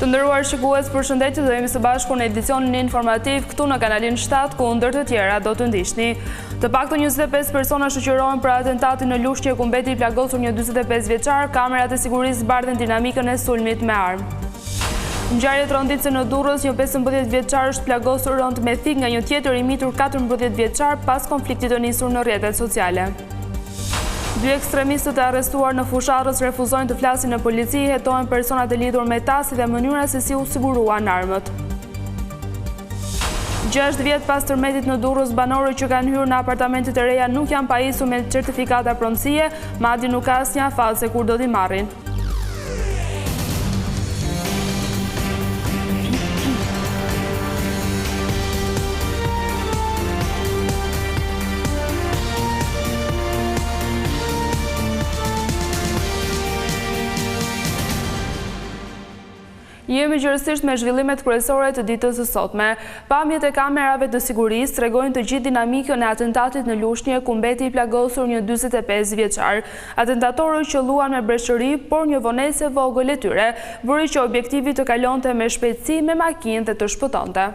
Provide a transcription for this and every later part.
Të nderuar shikues, përshëndetje, do jemi së bashku në edicionin informativ këtu në kanalin 7, ku ndër të tjera do të ndiqni. Të paktën 25 persona shoqërohen për atentatin në Lushnjë ku mbeti i plagosur një 45 vjeçar, kamerat e sigurisë bardhen dinamikën e sulmit me armë. Ngjarje tronditëse në Durrës, një 15 vjeçar është plagosur rënd me thik nga një tjetër i mitur 14 vjeçar pas konfliktit të nisur në rrjetet sociale. Dy ekstremistët e arrestuar në Fusharrës refuzojnë të flasin në polici, hetojnë personat e lidhur me ta si dhe mënyra se si u siguruan armët. 6 vjet pas tërmetit në Durrës, banorët që kanë hyrë në apartamentet e reja nuk janë pajisur me certifikata pronësie, madje nuk ka asnjë afat se kur do t'i marrin. Jemi gjërësisht me zhvillimet kryesore të ditës së sotme. Pamjet e kamerave të sigurisë tregojnë të gjithë dinamikën e atentatit në Lushnjë, ku mbeti i plagosur një 45 vjeçar. Atentatorët qelluan me breshëri, por një vonesë e vogël e tyre bëri që objektivi të kalonte me shpejtësi me makinë dhe të shpëtonte.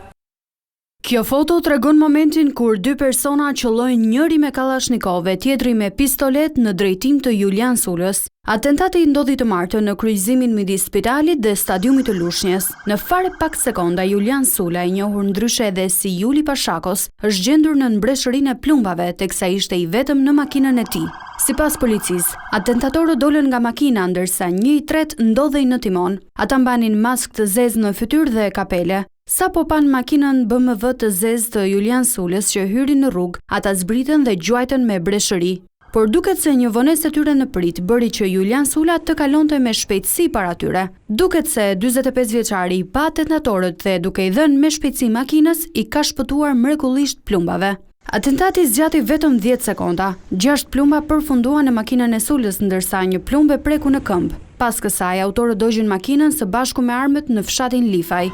Kjo foto tregon momentin kur dy persona qellojnë, njëri me Kalashnikov, tjetri me pistolet në drejtim të Julian Sulës. Atentati ndodhi të martën në kryqëzimin midis spitalit dhe stadiumit të Lushnjës. Në fare pak sekonda, Julian Sula, i njohur ndryshe edhe si Juli Pashakos, është gjendur në mbretërinë e plumbave, teksa ishte i vetëm në makinën e tij. Sipas policisë, atentatorët dolën nga makina ndërsa një i tretë ndodhej në timon. Ata mbanin maskë të zezë në fytyrë dhe kapele. Sa po pan makinën BMW të zezë të Julian Sulës që hyri në rrugë, ata zbritën dhe gjuajtën me breshëri. Por duket se një vonesë e tyre në prit bëri që Julian Sula të kalonte me shpejtësi para tyre. Duket se 45 vjeçari i pa atentatorët dhe duke i dhënë me shpejtësi makinës i ka shpëtuar mrekullisht plumbave. Atentati zgjati vetëm 10 sekonda. 6 plumba përfunduan në makinën e Sulës, ndërsa një plumb e preku në këmbë. Pas kësaj, autorët dogjën makinën së bashku me armët në fshatin Lifaj.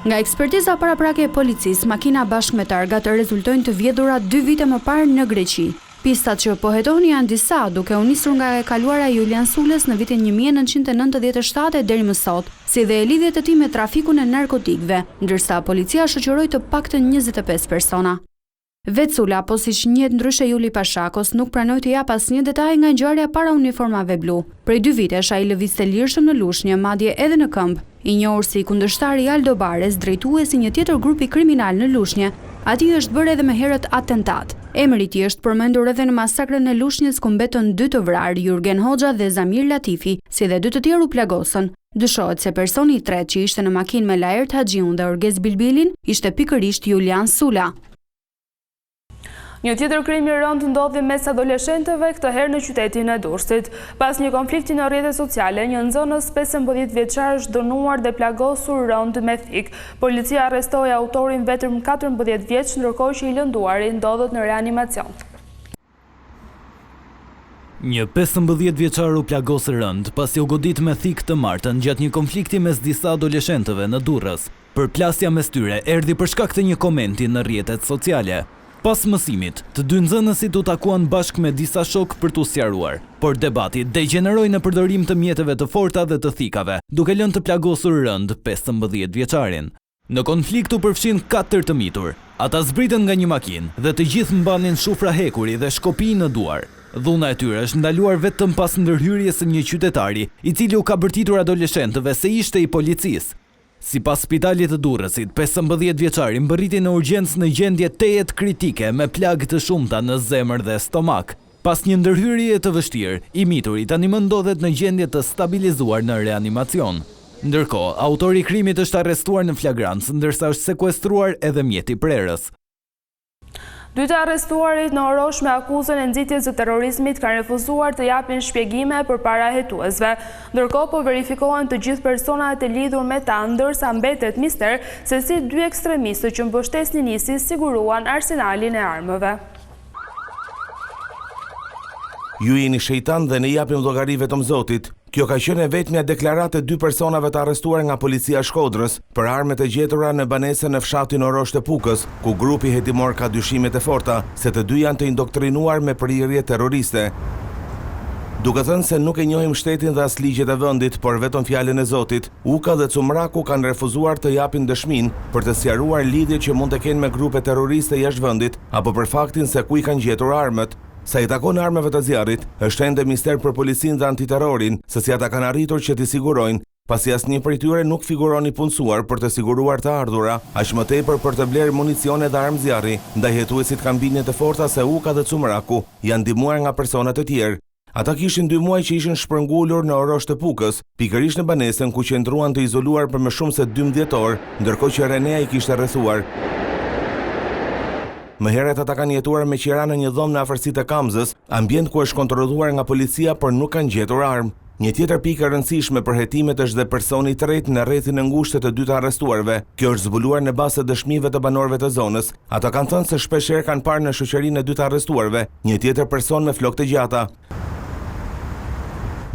Nga ekspertiza paraprake e policisë, makina bashkë me targat rezultojnë të vjedhura 2 vite më parë në Greqi. Pistat që po hetoni janë disa, duke u nisur nga e kaluara e Julian Sulës në vitin 1997 deri më sot, si dhe e lidhjet e tij me trafikun e narkotikëve, ndërsa policia shoqëroi të paktën 25 persona. Vetë Sula, po siç njihet ndryshe Juli Pashakos, nuk pranoi të jap asnjë detaj nga ngjarja para uniformave blu. Prej 2 vitesh ai lëvizte lirshëm në Lushnjë, madje edhe në këmbë. I njohur si kundërshtari Aldo Bares, drejtuesi një tjetër grupi kriminal në Lushnjë, atij është bërë edhe më herët atentat. Emri i tij është përmendur edhe në masakrën e Lushnjës ku mbetën 2 të vrarë, Jurgen Hoxha dhe Zamir Latifi, si dhe 2 të tjerë u plagosën. Dyshohet se personi i tretë që ishte në makinë me Laert Haxhiun dhe Orgez Bilbilin ishte pikërisht Julian Sula. Një tjetër krim i rëndë ndodhi mes adoleshentëve, këtë herë në qytetin e Durrësit. Pas një konflikti në rrjetet sociale, një nxënës 15 vjeçar është dënuar dhe plagosur rënd me thik. Policia arrestoi autorin vetëm 14 vjeç, ndërkohë që i lënduari ndodhet në reanimacion. Një 15 vjeçar u plagos rënd pasi u godit me thik të martën gjatë një konflikti mes disa adoleshentëve në Durrës. Përplasja mes tyre erdhi për shkak të një komenti në rrjetet sociale. Pas mësimit, të dy nxënësit u takuan bashkë me disa shok për t'u sqaruar, por debati degeneroi në përdorim të mjeteve të forta dhe të thikave, duke lënë të plagosur rënd 15 vjeçarin. Në konflikt u përfshin 4 të mitur. Ata zbritën nga një makinë dhe të gjithë mbanin shufra hekuri dhe shkopi në duar. Dhuna e tyre është ndaluar vetëm pas ndërhyrjes së një qytetari, i cili u ka bërtitur adoleshentëve se ishte i policisë. Sipas spitalit të Durrësit, 15 vjeçari mbërriti në urgjencë në gjendje tejet kritike me plagë të shumta në zemër dhe stomak. Pas një ndërhyrje të vështirë, i mituri tani më ndodhet në gjendje të stabilizuar në reanimacion. Ndërkohë, autori i krimit është arrestuar në flagrancë, ndërsa është sekuestruar edhe mjeti prerës. 2 të arrestuarit në Orosh me akuzën e nxitjes së terrorizmit kanë refuzuar të japin shpjegime përpara hetuesve. Ndërkohë po verifikohen të gjithë personat e lidhur me ta, ndërsa mbetet mister se si 2 ekstremistë që mbështesnin ISIS siguruan arsenalin e armëve. Ju jeni shejtan dhe ne japim llogari vetëm Zotit. Kjo ka qenë e vetmja deklarate 2 personave të arrestuar nga policia Shkodrës për armet e gjetura në banesën në fshatin Orosh të Pukës, ku grupi hetimor ka dyshimet e forta se të dy janë të indoktrinuar me prirje terroriste. Duke thënë se nuk e njohim shtetin dhe as ligjet e vendit, por vetëm fjalën e Zotit, Uka dhe Cumraku kanë refuzuar të japin dëshminë për të sqaruar lidhjet që mund të kenë me grupe terroriste jashtë vendit apo për faktin se ku i kanë gjetur armët. Sa i takon armëve të zjarrit, është ende mister për policinë dhe antiterrorin se si ata kanë arritur që t'i sigurojnë, pasi asnjë prej tyre nuk figuron i punësuar për të siguruar të ardhura, aq më tepër për të blerë municione dhe armë zjarri, ndaj hetuesit kanë bindje të forta se Uka dhe Cumraku janë ndihmuar nga persona të tjerë. Ata kishin 2 muaj që ishin shpërngulur në Orosh të Pukës, pikërisht në banesën ku qëndruan të izoluar për më shumë se 12 orë, ndërkohë që Renea i kishte rrethuar. Më herët ata kanë jetuar me qira në një dhomë në afërsitë të Kamzës, ambient ku është kontrolluar nga policia por nuk kanë gjetur armë. Një tjetër pikë e rëndësishme për hetimet është dhe personi i tretë në rrethin e ngushtë të 2 të arrestuarve. Kjo është zbuluar në bazë të dëshmive të banorëve të zonës. Ata kanë thënë se shpeshherë kanë parë në shoqërinë e 2 të arrestuarve një tjetër person me flokë të gjata.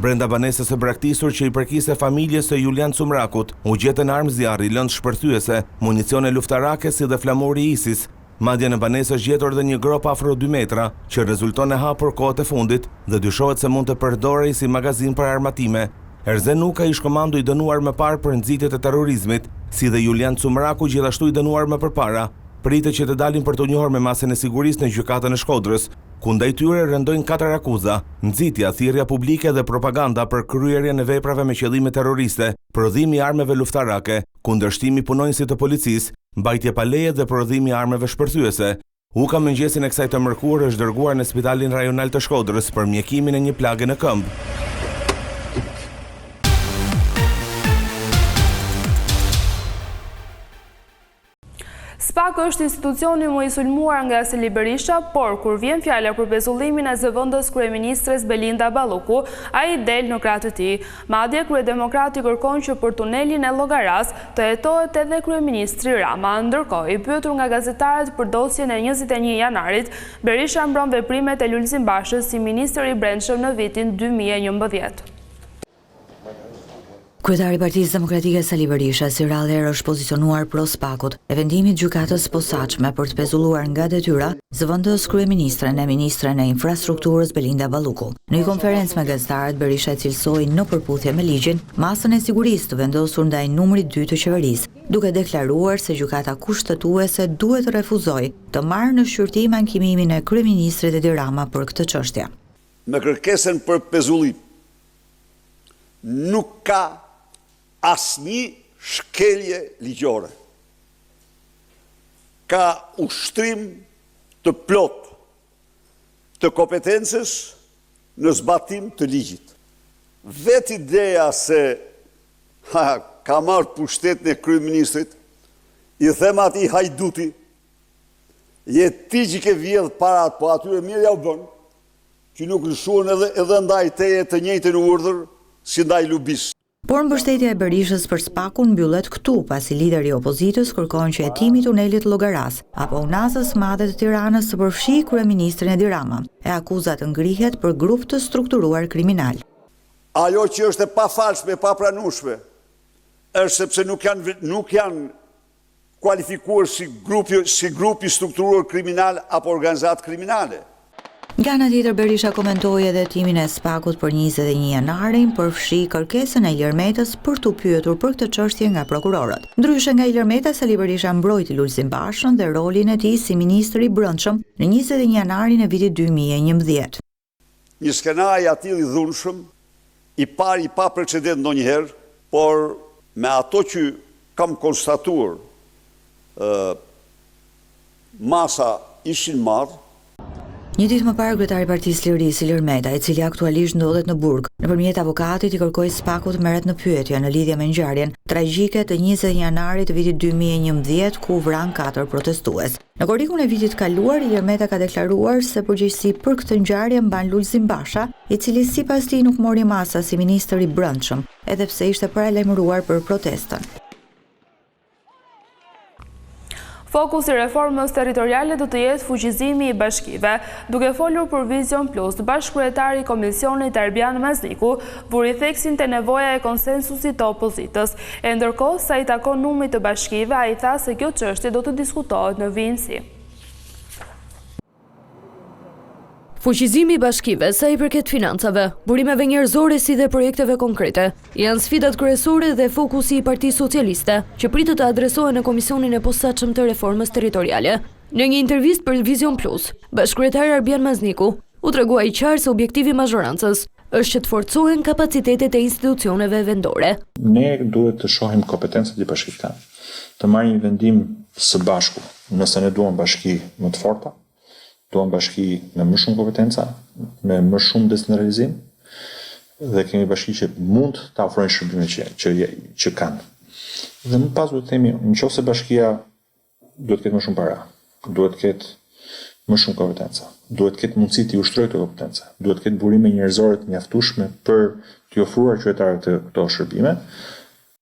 Brenda banesës së braktisur që i përkiste familjes së Julian Cumrakut, u gjetën armë zjarri, lëndë shpërthyese, municione luftarake si dhe flamuri ISIS. Madje në banesë është gjetur dhe një grop afro 2 metra, që rezulton e hapur kohët e fundit dhe dyshohet se mund të përdorej si magazin për armatime. Erzen Uka ish komando i dënuar më parë për nxitjet e terrorizmit, si dhe Julian Cumraku gjithashtu i dënuar më përpara. Pritet që të dalin për të njohur me masën e sigurisë në gjykatën e Shkodrës, ku ndaj tyre rëndojnë 4 akuza: nxitja, thirrja publike dhe propaganda për kryerjen e veprave me qëllime terroriste, prodhimi i armëve luftarake, kundërshtimi punonjësit të policisë, mbajtje pa leje dhe prodhimi i armëve shpërthyese. Uka mëngjesin e kësaj të mërkurë është dërguar në Spitalin Rajonal të Shkodrës për mjekimin e një plagë në këmbë. SPAK është institucioni më i sulmuar nga Sali Berisha, por kur vjen fjala për pezullimin e zëvendës kryeministres Belinda Balluku, ai del në krah të tij. Madje kryedemokrati kërkon që për tunelin e Llogaras të hetohet edhe kryeministri Rama. Ndërkohë, i pyetur nga gazetarët për dosjen e 21 janarit, Berisha mbron veprimet e Lulzim Bashës si ministër i brendshëm në vitin 2011. Kryetari i Partisë Demokratike Sali Berisha si rrallëherë është pozicionuar pro SPAK-ut e vendimit gjykatës posaçme për të pezulluar nga detyra zëvendës kryeministren e ministren e infrastrukturës Belinda Balluku. Në një konferencë me gazetarët, Berisha cilësoi në përputhje me ligjin masën e sigurisë të vendosur ndaj numrit 2 të qeverisë, duke deklaruar se gjykata kushtetuese duhet të refuzojë të marrë në shqyrtim ankimimin e kryeministrit Edi Rama për këtë çështje. Me kërkesën për pezullim nuk ka asnjë shkelje ligjore. Ka ushtrim të plot të kompetencës në zbatim të ligjit. Vetë ideja se ka marrë pushtetin e kryeministrit, i them atij hajduti, je ti që ke vjedh parat, po atyre mirë ja u bën, që nuk lëshuan edhe ndaj teje të njëjtën urdhër si ndaj lubis. Por mbështetja e Berishës për SPAK-un mbyllet këtu, pasi lideri i opozitës kërkon që hetimi i tunelit Llogaras apo unazës madhe të Tiranës të përfshijë kryeministrin Edi Rama, e akuzat ngrihet për grup të strukturuar kriminal. Ajo që është e pafalshme, e papranueshme, është sepse nuk janë kualifikuar si grupi strukturuar kriminal apo organizatë kriminale. Nga ana tjetër, Berisha komentoi edhe hetimin e SPAK-ut për 21 janarin, përfshi kërkesën e Ilir Metës për t'u pyetur për këtë çështje nga prokurorët. Ndryshe nga Ilir Meta, Sali Berisha mbrojti Lulzim Bashën dhe rolin e tij si ministër i brendshëm në 21 janarin e vitit 2011. Një skenari i tillë i dhunshëm, i parë i pa precedent ndonjëherë, por me ato që kam konstatuar, masa ishin marrë. Një ditë më parë, kryetari i Partisë Lirisë Ilir Meta, i cili aktualisht ndodhet në Burg, nëpërmjet avokatit i kërkoi SPAK-ut të merret në pyetje në lidhje me ngjarjen tragjike të 20 janarit të vitit 2011, ku vran 4 protestues. Në korrikun e vitit kaluar, Ilir Meta ka deklaruar se përgjegjësi për këtë ngjarje mban Lulzim Basha, i cili sipas tij nuk mori masa si ministër i brendshëm, edhe pse ishte paralajmëruar për protestën. Fokus i reformës territoriale do të jetë fuqizimi i bashkive. Duke folur për Vision Plus, bashkëkryetari i Komisionit Erbian Mazliku vuri theksin te nevoja e konsensusit të opozitës. E ndërkohë, sa i takon numrit të bashkive, ai tha se kjo çështje do të diskutohet në vijimsi. Fuqizimi i bashkive sa i përket financave, burimeve njerëzore si dhe projekteve konkrete, janë sfidat kryesore dhe fokusi i Partisë Socialiste, që pritet të adresohen në Komisionin e Posaçëm të Reformës Territoriale. Në një intervistë për Vision Plus, bashkëkryetari Arbian Mazniku u tregua i qartë se objektivi i mazhorancës është që të forcohen kapacitetet e institucioneve vendore. Ne duhet të shohim kompetencat e bashkisë tanë, të marrim një vendim së bashku, nëse ne duam bashki më të forta, duam bashki me më shumë kompetenca, me më shumë decentralizim, dhe kemi bashki që mund të ofrojnë shërbimet që kanë. Dhe më pas duhet të themi, nëse bashkia duhet të ketë më shumë para, duhet të ketë më shumë kompetenca, duhet të ketë mundësi të ushtrojë këto kompetenca, duhet të ketë burime njerëzore të mjaftueshme për t'i ofruar qytetarëve këto shërbime.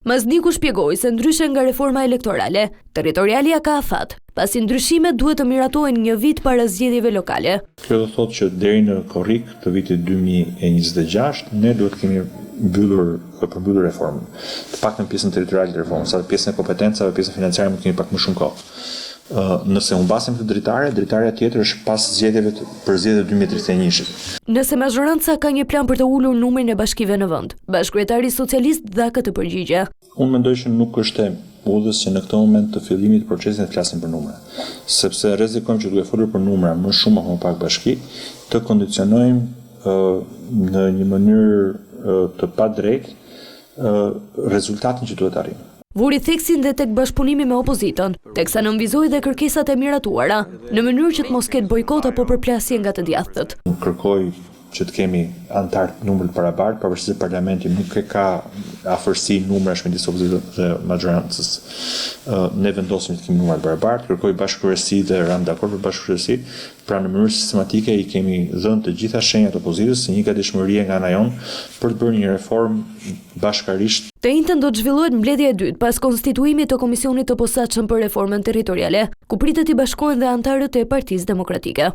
Mazniku shpjegoi se ndryshe nga reforma elektorale, Territorialia ka afat, pasi ndryshimet duhet të miratohen një vit para zgjedhjeve lokale. Kjo do thotë që deri në korrik të vitit 2026 ne duhet kemi përmbyllur reformën. Të paktën pjesën territoriale të reformës, sa pjesën e kompetencave, pjesën financiare mund të kemi pak më shumë kohë. Nëse humbasim këtë dritaria tjetër është pas zgjedhjeve për zgjedhjet 2031. Nëse mazhoranca ka një plan për të ulur numrin e bashkive në vend, bashkëkryetari socialist dha këtë përgjigje. Unë mendoj që nuk është e udhës që në këtë moment të fillimit të procesit të flasim për numra, sepse rrezikojmë që duke folur për numra më shumë apo më pak bashki, të kondicionojmë në një mënyrë të padrejtë rezultatin që duhet arrijmë. Vuri theksin dhe tek bashkëpunimi me opozitën, teksa nënvizoi dhe kërkesat e miratuara, në mënyrë që të mos ketë bojkot apo përplasje nga të djathtët. Kërkoj që të kemi antar numër të barabartë, pavarësisht se parlamenti nuk ka afërsi numrash midis opozitës dhe majorancës. Ne vendosim të kemi numra të barabartë, kërkoj bashkëkryesi dhe ram dakord për bashkëkryesi, pra në mënyrë sistematike i kemi dhënë të gjitha shenjat opozitës se një gatishmërie nga ana jonë për të bërë një reformë bashkarisht. Të njëjtën do të zhvillohet mbledhja e dytë pas konstituimit të Komisionit të Posaçëm për Reformën Territoriale, ku pritet i bashkohen dhe antarët e Partisë Demokratike.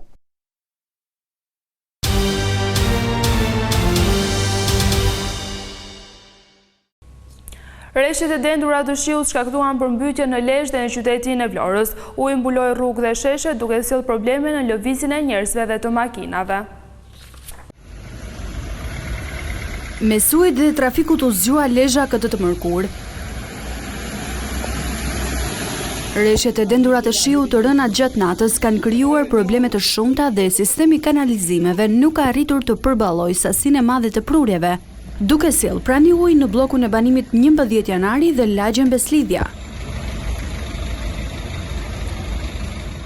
Rreshtet e dendura të shiut shkaktuan përmbytje në Lezhë dhe në qytetin e Vlorës. Uji mbuloi rrugë dhe sheshe duke sjellë probleme në lëvizjen e njerëzve dhe të makinave. Me suaj dhe trafikut u zgjua Lezhë këtë të mërkur. Rreshtet e dendura të shiut të rëna gjatë natës kanë krijuar probleme të shumta dhe sistemi kanalizimeve nuk ka arritur të përballojë sasinë e madhe të prurjeve, duke sjellë prani ujë në bllokun e banimit 11 janari dhe lagjen Beslidhja.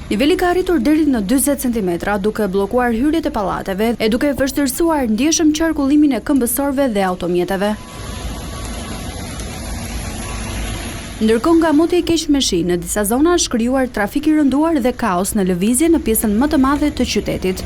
Niveli ka arritur deri në 40 cm, duke bllokuar hyrjet e pallateve e duke vështirësuar ndjeshëm qarkullimin e këmbësorëve dhe automjeteve. Ndërkohë nga moti i keq me shi në disa zona është krijuar trafik i rënduar dhe kaos në lëvizje në pjesën më të madhe të qytetit.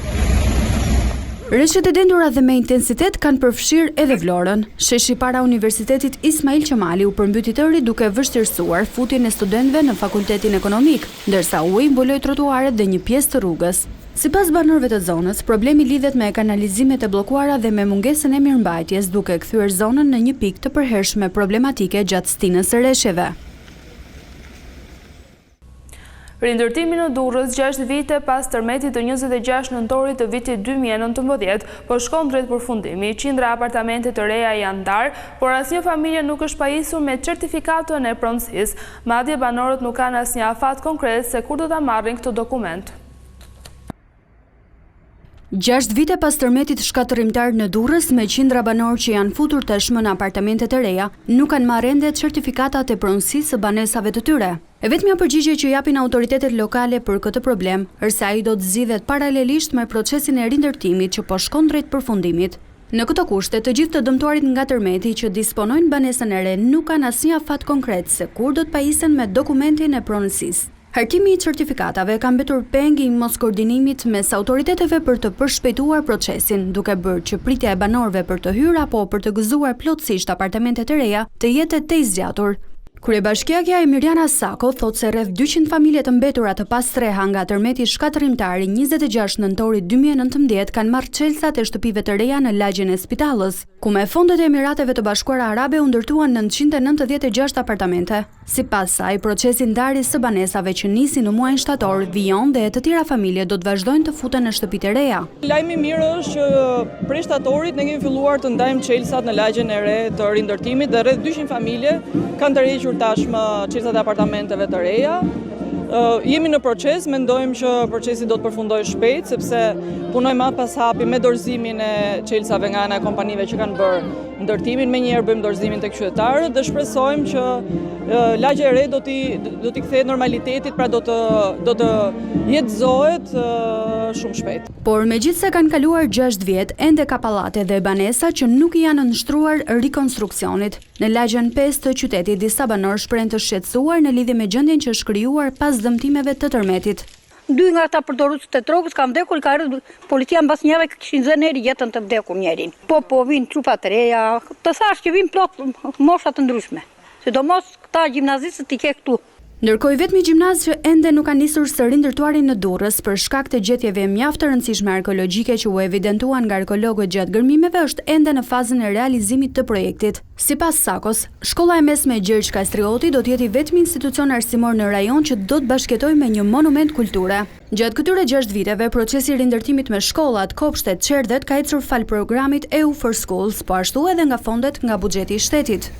Rreshtet e dendura dhe me intensitet kanë përfshirë edhe Vlorën. Sheshi para Universitetit Ismail Qemali u përmbyti tëri duke vështirësuar futjen e studentëve në Fakultetin Ekonomik, ndërsa uji mbuloi trotuaret dhe një pjesë të rrugës. Sipas banorëve të zonës, problemi lidhet me kanalizimet e bllokuara dhe me mungesën e mirëmbajtjes, duke kthyer zonën në një pikë të përhershme problematike gjatë stinës së rreshjeve. Rindërtimi në Durrës 6 vite pas tërmetit të 26 nëntorit të vitit 2019, po shkon drejt përfundimi. Qindra apartamente të reja janë ndarë, por asnjë familje nuk është pajisur me certifikatën e pronësisë. Madje banorët nuk kanë asnjë afat konkret se kur do ta marrin këtë dokument. 6 vite pas tërmetit shkatërimtar në Durrës, me qindra banorë që janë futur tashmë në apartamentet e reja, nuk kanë marrë ende certifikatat e pronësisë së banesave të tyre. E vetmja përgjigje që japin autoritetet lokale për këtë problem është se ai do të zgjidhet paralelisht me procesin e rindërtimit që po shkon drejt përfundimit. Në këto kushte, të gjithë të dëmtuarit nga tërmeti që disponojnë banesën e re nuk kanë asnjë afat konkret se kur do të pajisen me dokumentin e pronësisë. Hartimi i certifikatave ka mbetur peng i moskoordinimit mes autoriteteve për të përshpejtuar procesin, duke bërë që pritja e banorëve për të hyrë apo për të gëzuar plotësisht apartamentet e reja të jetë tej zgjatur. Kryebashkiakja Emiriana Sako thot se rreth 200 familje të mbetura të pastreha nga tërmeti shkatërimtari 26 nëntori 2019 kanë marrë çelësat e shtëpive të reja në lagjen e Spitallës, ku me fondet e Emirateve të Bashkuara Arabe u ndërtuan 996 apartamente. Sipas saj, procesi ndarjes së banesave që nisi në muajin shtator vijon dhe të tjera familje do të vazhdojnë të futen në shtëpitë e reja. Lajmi i mirë është që prej shtatorit ne kemi filluar të ndajmë çelësat në lagjen e re të rindërtimit dhe rreth 200 familje kanë tërhequr tashmë çelësat e apartamenteve të reja. Jemi në proces, mendojmë që procesi do të përfundojë shpejt, sepse punojmë atë pas hapi me dorëzimin e çelësave nga ana e kompanive që kanë bërë ndërtimin, menjëherë bëjmë dorëzimin tek qytetarët dhe shpresojmë që lagja e re do t'i kthehet normalitetit, pra do të jetëzohet shumë shpejt. Por megjithse kanë kaluar 6 vjet, ende ka pallate dhe banesa që nuk i janë nënshtruar rikonstruksionit. Në lagjen 5 të qytetit disa banorë shprehen të shqetësuar në lidhje me gjendjen që është krijuar pas dëmtimeve të tërmetit. 2 nga ata përdoruesit e drogës kanë vdekur, ka ardhur policia mbas një javë kishin zënë jetën të vdekur njerin. Po vinë trupa të reja, të thash që vinë plot mosha të ndryshme. Sidomos këta gjimnazistët i ke këtu. Ndërkohë vetmi gjimnaz që ende nuk ka nisur së rindërtuari në Durrës për shkak të gjetjeve mjaft të rëndësishme arkeologjike që u evidentuan nga arkeologët gjatë gërmimeve është ende në fazën e realizimit të projektit. Sipas Sakos, shkolla e mesme Gjergj Kastrioti do të jetë vetmi institucion arsimor në rajon që do të bashkëtojë me një monument kulture. Gjatë këtyre 6 viteve, procesi i rindërtimit me shkollat, kopshtet, çerdhet ka ecur fal programit EU for Schools, po ashtu edhe nga fondet nga buxheti i shtetit.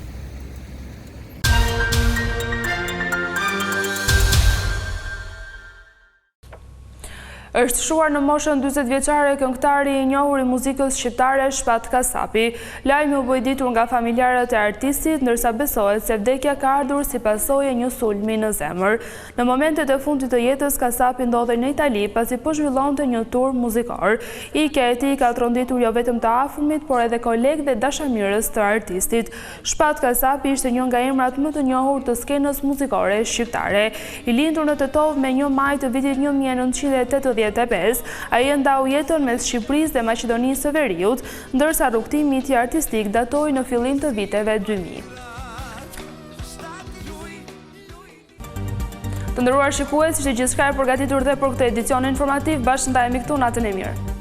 Është shuar në moshën 40 vjeçare këngëtari i njohur i muzikës shqiptare Shpat Kasapi. Lajmi u bë ditur nga familjarët e artistit, ndërsa besohet se vdekja ka ardhur si pasojë e një sulmi në zemër. Në momentet e fundit të jetës, Kasapi ndodhej në Itali pasi po zhvillonte një tur muzikor. Ikja e tij ka tronditur jo vetëm të afërmit, por edhe kolegë dhe dashamirës të artistit. Shpat Kasapi ishte një nga emrat më të njohur të skenës muzikore shqiptare. I lindur në Tetov me 1 maj të vitit 1980, ai ndau jetën mes Shqipërisë dhe Maqedonisë së Veriut, ndërsa rrugtimi i tij artistik datoi në fillim të viteve 2000. Të nderuar shikues, ishte gjithçka e përgatitur dhe për këtë edicion informativ. Bashkë ndajemi këtu, natën e mirë.